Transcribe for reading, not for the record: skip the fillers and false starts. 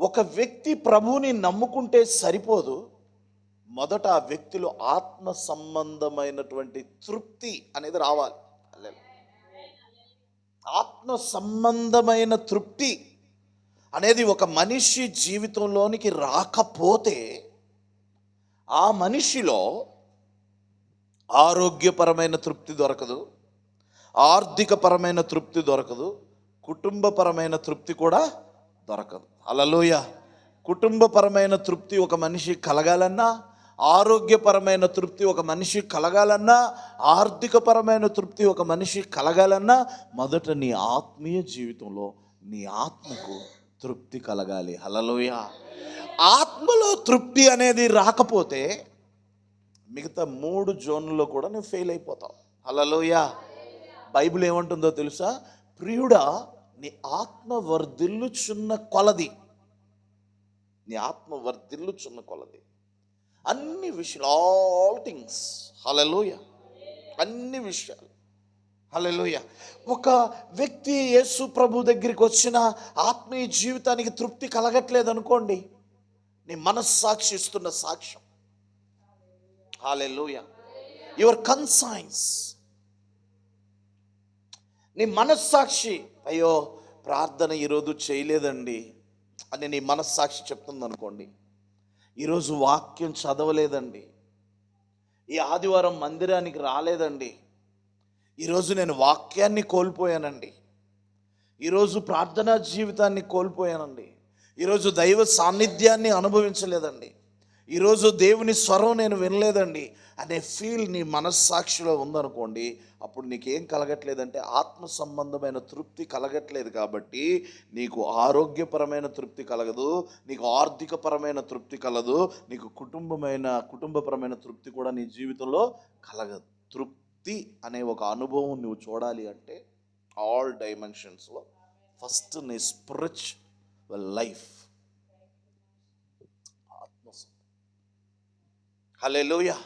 ఒక వ్యక్తి ప్రభువుని నమ్ముకుంటే సరిపోదు, మొదట ఆ వ్యక్తిలో ఆత్మ సంబంధమైనటువంటి తృప్తి అనేది రావాలి. ఆత్మ సంబంధమైన తృప్తి అనేది ఒక మనిషి జీవితంలోనికి రాకపోతే ఆ మనిషిలో ఆరోగ్యపరమైన తృప్తి దొరకదు, ఆర్థికపరమైన తృప్తి దొరకదు, కుటుంబపరమైన తృప్తి కూడా దొరకదు. హల్లెలూయా. కుటుంబపరమైన తృప్తి ఒక మనిషి కలగాలన్నా, ఆరోగ్యపరమైన తృప్తి ఒక మనిషి కలగాలన్నా, ఆర్థికపరమైన తృప్తి ఒక మనిషి కలగాలన్నా మొదట నీ ఆత్మీయ జీవితంలో నీ ఆత్మకు తృప్తి కలగాలి. హల్లెలూయా. ఆత్మలో తృప్తి అనేది రాకపోతే మిగతా 3 జోన్లలో కూడా నువ్వు ఫెయిల్ అయిపోతావు. హల్లెలూయా. బైబిల్ ఏమంటుందో తెలుసా? ప్రియుడా, నీ ఆత్మ వర్ధిల్లుచున్న కొలది, నీ ఆత్మ వర్ధిల్లుచున్న కొలది అన్ని విషయాలు, ఆల్ థింగ్స్, హల్లెలూయా, అన్ని విషయాలు, హల్లెలూయా. ఒక వ్యక్తి యేసు ప్రభు దగ్గరికి వచ్చిన ఆత్మీయ జీవితానికి తృప్తి కలగట్లేదు అనుకోండి, నీ మనస్సాక్షి ఇస్తున్న సాక్ష్యం. హల్లెలూయా. యువర్ కన్సైన్స్, నీ మనస్సాక్షి, అయ్యో ప్రార్థన ఈరోజు చేయలేదండి అని నీ మనస్సాక్షి చెప్తుంది అనుకోండి, ఈరోజు వాక్యం చదవలేదండి, ఈ ఆదివారం మందిరానికి రాలేదండి, ఈరోజు నేను వాక్యాన్ని కోల్పోయానండి, ఈరోజు ప్రార్థనా జీవితాన్ని కోల్పోయానండి, ఈరోజు దైవ సాన్నిధ్యాన్ని అనుభవించలేదండి, ఈరోజు దేవుని స్వరం నేను వినలేదండి అనే ఫీల్ నీ మనస్సాక్షిలో ఉందనుకోండి, అప్పుడు నీకేం కలగట్లేదంటే ఆత్మ సంబంధమైన తృప్తి కలగట్లేదు. కాబట్టి నీకు ఆరోగ్యపరమైన తృప్తి కలగదు, నీకు ఆర్థికపరమైన తృప్తి కలదు, నీకు కుటుంబపరమైన తృప్తి కూడా నీ జీవితంలో కలగదు. తృప్తి అనే ఒక అనుభవం నువ్వు చూడాలి అంటే ఆల్ డైమెన్షన్స్లో ఫస్ట్ నీ స్పిరిచువల్ లైఫ్. హల్లెలూయా.